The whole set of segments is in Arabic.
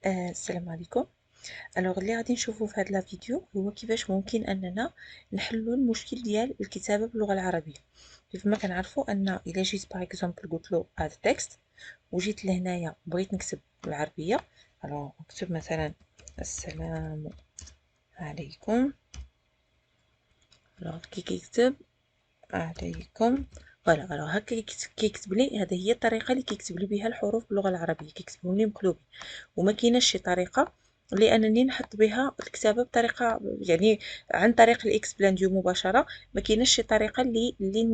السلام عليكم. اللي غادي نشوفو في هاد لا فيديو هو كيفاش ممكن اننا نحلو المشكل ديال الكتابه باللغه العربيه. كيف ما كنعرفوا ان الا جيت باغ اكزومبل قلت له اد تكست وجيت لهنايا بغيت نكتب بالعربيه، نكتب مثلا السلام عليكم. كي كيكتب عليكم، فوالا هكا كيكتب لي. هذه هي الطريقه اللي كيكتب لي بها الحروف باللغه العربيه، كيكتبهم لي مقلوبين. وما كايناش شي طريقه لانني نحط بها الكتابه بطريقه، يعني عن طريق الاكسبلانديو مباشره. ما كايناش شي طريقه اللي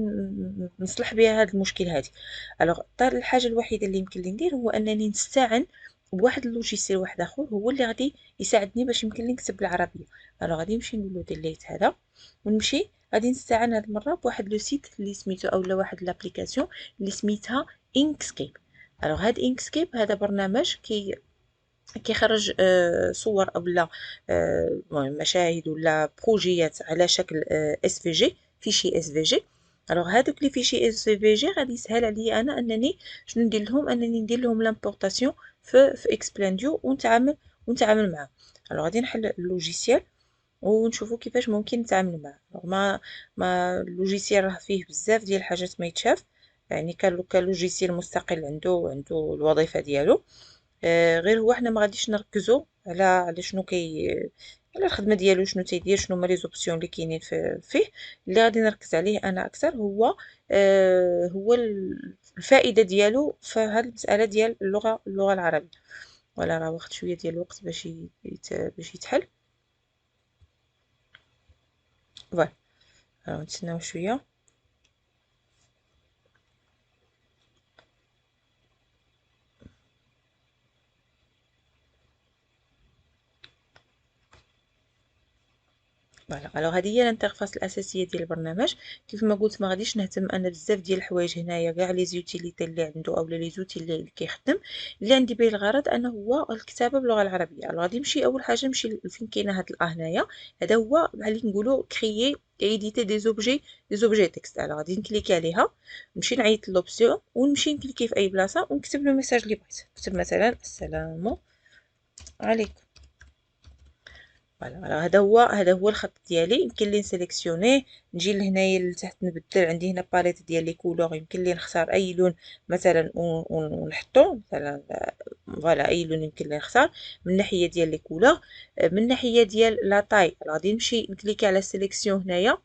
نصلح بها هذا المشكل هذه. الحاجه الوحيده اللي يمكن لي ندير هو انني نستعن بواحد اللوجيسيال واحد اخر، هو اللي غادي يساعدني باش يمكن لي نكتب بالعربيه. غادي نمشي نقول له ديليت هذا، ونمشي غادي نستعن هاد المره بواحد لو سيت اللي سميتو اولا واحد لابليكاسيون اللي سميتها انكسكيب. هاد انكسكيب هذا برنامج كيخرج صور اولا المهم مشاهد ولا بروجيات على شكل اس في جي، فيشي اس في جي. هادوك لي فيشي اس في جي غادي يسهل عليا انا انني شنو ندير لهم، انني ندير لهم لامبورطاسيون في اكسبلانديو ونتعامل معاه. غادي نحل اللوجيسيال ونشوفوا كيفاش ممكن نتعامل معاه. ما اللوجيسيال راه فيه بزاف ديال الحاجات ما يتشاف، يعني كلوجيسيال مستقل عنده الوظيفه ديالو. غير هو حنا ما غاديش نركزوا على شنو على الخدمه ديالو، شنو تيدير، شنو هما لي زوبسيون اللي كاينين فيه. اللي غادي نركز عليه انا اكثر هو الفائده ديالو في هذه المساله ديال اللغه العربيه. راه واخد شويه ديال الوقت باش يتحل. فوالا نتسناو شويه. هذه هي الانترفاس الاساسيه ديال البرنامج. كيف ما قلت ما غاديش نهتم انا بزاف ديال الحوايج هنايا، كاع لي زوتيليتي اللي عنده اولا لي زوتي اللي كيخدم. اللي عندي به الغرض انا هو الكتابه باللغه العربيه. غادي نمشي اول حاجه نمشي فين كاينه هاد هنايا. هذا هو بحال اللي نقولوا كريي ايديتي دي زوبجي تكست. غادي نكليكي عليها، نمشي نعيط لوبسيون ونمشي نكليكي في اي بلاصه ونكتب لو ميساج اللي بغيت. نكتب مثلا السلام عليكم. هذا هو الخط ديالي. يمكن لي نسيليكسيونيه، نجي لهنايا لتحت نبدل. عندي هنا باليت ديال لي كولور، يمكن لي نختار اي لون مثلا ونحطو مثلا. اي لون يمكن لي نختار. من الناحيه ديال لي كولور، من الناحيه ديال لا طاي غادي نمشي نكليكي على سيليكسيون هنايا.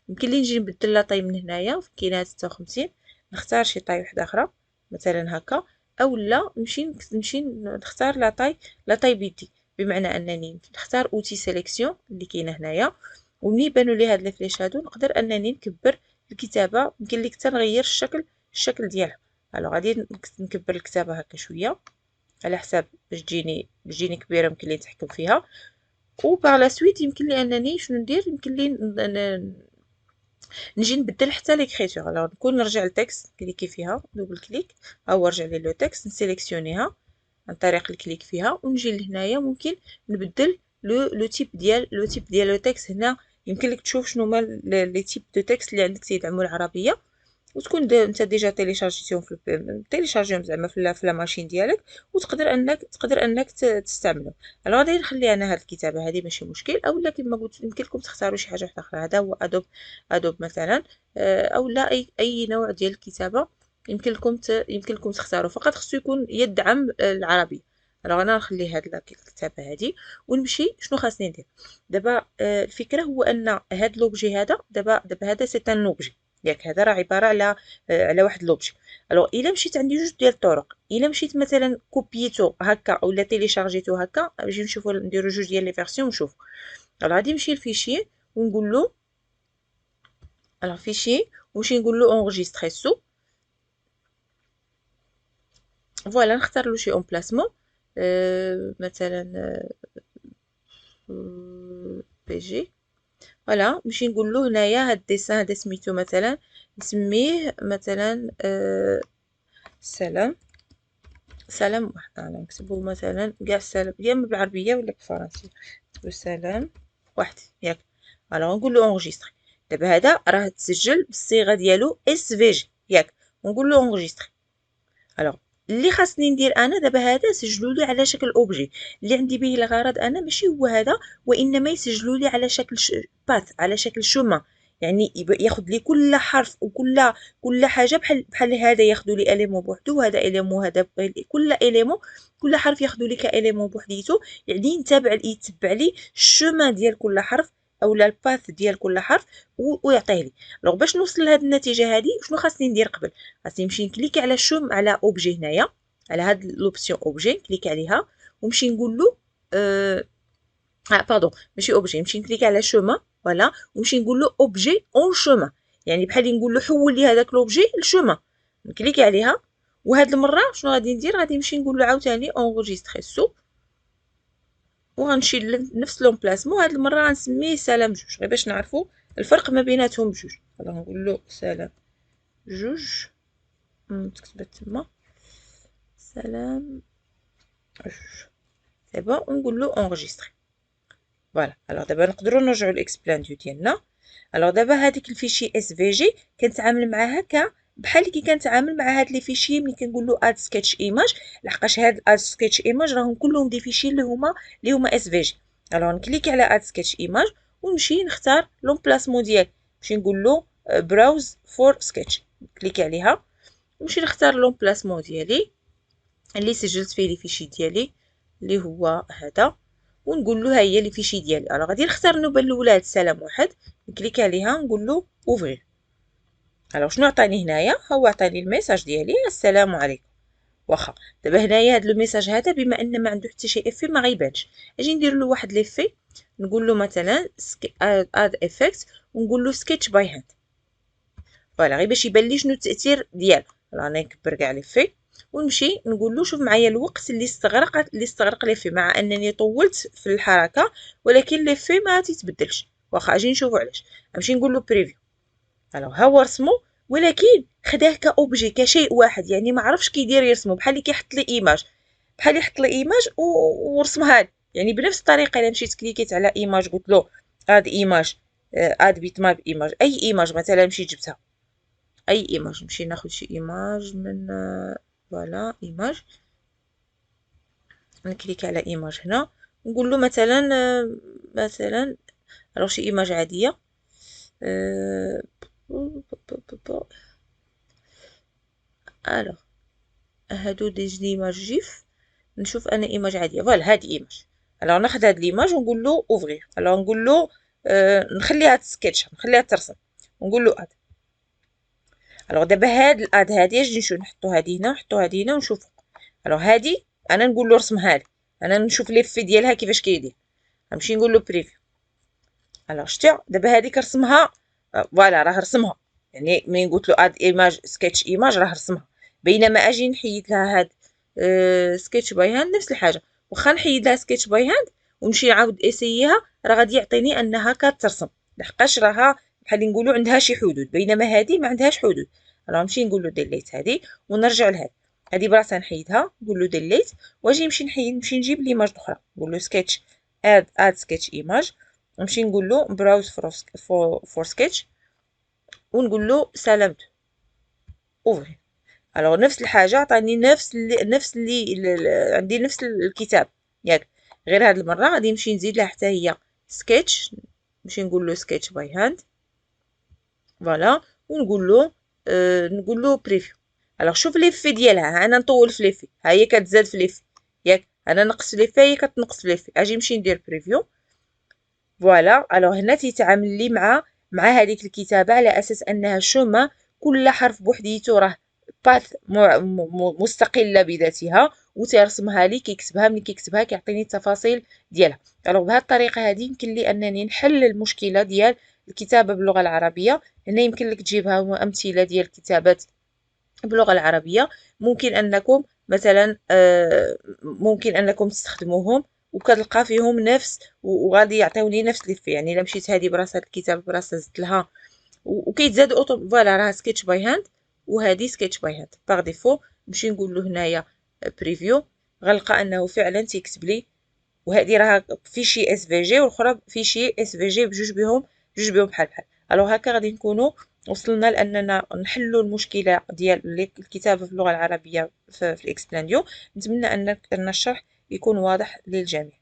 يمكن لي نجي نبدل لا طاي من هنايا كاينه 56، نختار شي طاي واحده اخرى مثلا هكا. او لا نمشي نختار لا طاي بيدي، بمعنى انني نختار اوتي سيليكسيون اللي كاينه هنايا. ومني يبانوا لي هاد لي فليش هادو نقدر انني نكبر الكتابه. يمكن لي حتى نغير الشكل ديالها. غادي نكبر الكتابه هكا شويه على حساب باش تجيني كبيره يمكن لي نتحكم فيها. وبار لا سويت يمكن لي انني شنو ندير، يمكن لي نجي نبدل حتى ليكريتور. نكون نرجع للتكست كليكي فيها دوبل كليك، او نرجع لو تكست نسيليكسيونيها عن طريق الكليك فيها ونجي لهنايا. ممكن نبدل لو تيب ديال لو تكست هنا. يمكن لك تشوف شنو هما لي تيب دو تكست اللي عندك تيدعموا العربيه، وتكون انت ديجا تيليشارجيتيهم تيليشارجيهم زعما في لا ماشين ديالك، وتقدر انك تستعملهم. غادي نخلي انا هاد الكتابه هذه ماشي مشكل. اولا كما قلت يمكن لكم تختاروا شي حاجه واحده اخرى. هذا هو ادوب مثلا، او لا اي نوع ديال الكتابه يمكن لكم تختاروا. فقط خصو يكون يدعم العربي. انا نخلي هاد الكتابه هذه ونمشي. شنو خاصني ندير دابا؟ الفكره هو ان هاد لوبجي هذا دابا هذا سي ان لوبجي ياك. هذا راه عباره على واحد لوبجي. الا مشيت عندي جوج ديال الطرق. الا مشيت مثلا كوبيتو هكا اولا تيليشارجيتو هكا، نجي نشوفوا نديروا جوج ديال لي فيرسيون ونشوف. غادي نمشي للفيشي ونقول له فيشي، ونمشي نقول له اونغيستري سو. فوالا نختار له شي امبلاسمون، مثلا بي جي. فوالا نمشي نقول له هنايا هاد الديسان هذا سميتو مثلا، نسميه مثلا سلام واحد. نكتبو مثلا كاع السلام، يا اما بالعربيه ولا بالفرنسيه. نكتبو سلام واحد ياك. نقول له اونغيستري. دابا هذا راه تسجل بالصيغه ديالو اس في جي ياك، ونقول له اونغيستري. اللي خاصني ندير انا دابا هذا سجلوا لي على شكل اوبجي اللي عندي به الغرض انا، ماشي هو هذا، وانما يسجلوا لي على شكل باث، على شكل شوما. يعني ياخذ لي كل حرف وكل حاجه بحال هذا ياخذوا لي اليمون بوحدو، وهذا اليمون، هذا كل اليمون، كل حرف ياخذوا لي كاليمون بوحديتو. يعني يتبع لي الشوما ديال كل حرف اولا الباث ديال كل حرف ويعطيه لي. لو باش نوصل لهاد النتيجه هذه شنو خاصني ندير قبل؟ خاصني نمشي نكليكي على على اوبجي هنايا، على هاد لوبسيون اوبجي، كليك عليها ونمشي نقول له باردون ماشي اوبجي، نمشي نكليك على شوما فوالا، ونمشي نقول له اوبجي اون شوما، يعني بحال نقول له حول لي هذاك لوبجي لشوما. نكليك عليها، وهاد المره شنو غادي ندير؟ غادي نمشي نقول له عاوتاني اونغيستري سو، وغنمشي لنفس لومبلاسمون. هاد المره غنسميه سلام جوج، غير باش نعرفوا الفرق ما بيناتهم بجوج. فوالا نقول له سلام جوج، تكتبت تما سلام جوج، سي بون، ونقول له اونغيستري. فوالا. الوغ دابا نقدروا نرجعوا للاكسبلانديو ديالنا. الوغ دابا هذيك الفيشي اس في جي كنتعامل معاها بحال كي كنتعامل مع هاد لي فيشي ملي كنقول له اد سكتش ايماج، لحقاش هاد اد سكتش ايماج راهم كلهم دي فيشي اللي هما اس في جي. الوغ نكليكي على اد سكتش ايماج ونمشي نختار لومبلاسمون ديال، نمشي نقول له براوز فور سكتش، كليكي عليها ونمشي نختار لومبلاسمون ديالي اللي سجلت فيه لي فيشي ديالي اللي هو هذا، ونقول له ها هي لي فيشي ديالي. الوغ غادي نختار النوبه الاولى هاد سلام واحد، نكليك عليها نقول له اوفري. الوغ شنو عطاني هنايا؟ هو عطاني الميساج ديالي السلام عليكم. واخا دابا هنايا هاد الميساج هذا بما ان ما عنده حتى شي افي ما غيبانش، اجي ندير له واحد ليفي، نقول له مثلا اد افكت ونقول له سكتش باي هاند. فوالا غير باش يبان لي شنو التاثير ديالو. راني نكبر كاع ليفي ونمشي نقول له شوف معايا الوقت اللي استغرق ليفي، مع انني طولت في الحركه ولكن ليفي ما تيتبدلش. واخا اجي نشوفو علاش. نمشي نقول له بريفيو. الوغ ها هو رسمو، ولكن خداه كاوبجي كشيء واحد، يعني ما عرفش كيدير يرسمو، بحال اللي كيحط لي ايماج، بحال يحط لي ايماج ورسمها لي. يعني بنفس الطريقه الا مشيت كليكيت على ايماج قلت له اد ايماج، اد بيت ماب ايماج، اي ايماج مثلا مشيت جبتها، اي ايماج نمشي ناخذ شي ايماج من فوالا ايماج، نكليك على ايماج هنا نقول له مثلا مثلا راه شي ايماج عاديه الوغ هادو دي ايماج جيف، نشوف انا ايماج عاديه. فوالا هاد ايماج. الوغ ناخذ هاد ليماج ونقول له اوفرير. الوغ نقول له نخليها تسكيتش، نخليها ترسم، ونقول له اد. الوغ دابا هاد الاد هادي اجي نشوف نحطو هادي هنا ونحطو هادي هنا ونشوفو. الوغ هادي انا نقول له رسمها لي، انا نشوف لي في ديالها كيفاش كيدير. غنمشي نقول له بريفيو. الوغ شتي دابا هادي كرسمها، فوالا راه رسمها، يعني ملي قلت له اد ايماج سكتش ايماج راه رسمها. بينما اجي نحيد لها هاد سكتش باي هاند نفس الحاجه، واخا نحيد لها سكتش باي هاند ونمشي نعاود اسييها راه غادي يعطيني انها كترسم، لحقاش راها بحال نقولوا عندها شي حدود، بينما هذه ما عندهاش حدود. راه نمشي نقول له ديليت هذه ونرجع لهذه، هذه براسها نحيدها نقول له ديليت، واجي نمشي نجيب ليماج اخرى نقول له سكتش اد سكتش ايماج، نمشي نقول له براوز فور سكتش ونقول له سلامت اوفري. الوغ نفس الحاجه عطاني نفس اللي عندي نفس الكتاب ياك، غير هاد المره غادي نمشي نزيد لها حتى هي سكتش، نمشي نقول له سكتش باي هاند فوالا، ونقول له نقول له بريفيو. الوغ شوف ليفي ديالها، انا نطول في ليفي ها هي كتزاد في ليفي ياك، انا نقص في ليفي هي كتنقص في ليفي. اجي نمشي ندير بريفيو فوالا. الوغ هنا تيتعامل لي مع هذيك الكتابه على اساس انها شومه، كل حرف بوحديتو راه باث مستقله بذاتها، وتيرسمها لي كيكتبها، ملي كيكتبها كيعطيني التفاصيل ديالها. الوغ بهذه الطريقه هذه يمكن لي انني نحل المشكله ديال الكتابه باللغه العربيه. هنا يمكن لك تجيبها امثله ديال الكتابات باللغه العربيه، ممكن انكم مثلا ممكن انكم تستخدموهم وكتلقى فيهم نفس وغادي يعطيوني نفس ليفي. يعني الا مشيت هذه براسها الكتاب براسها زدت لها وكيتزاد فوالا راه سكتش باي هاند وهذه سكتش باي هاند باغ ديفو. نمشي نقول له هنايا بريفيو، غنلقى انه فعلا تيكتب لي، وهذه راها فيشي اس في جي والاخرى فيشي اس في جي بجوج بهم بحال بحال. الوغ هكا غادي نكونوا وصلنا لأننا نحلوا المشكلة ديال الكتابة في اللغة العربية في الإكسبلانيو. نتمنى أن الشرح يكون واضح للجميع.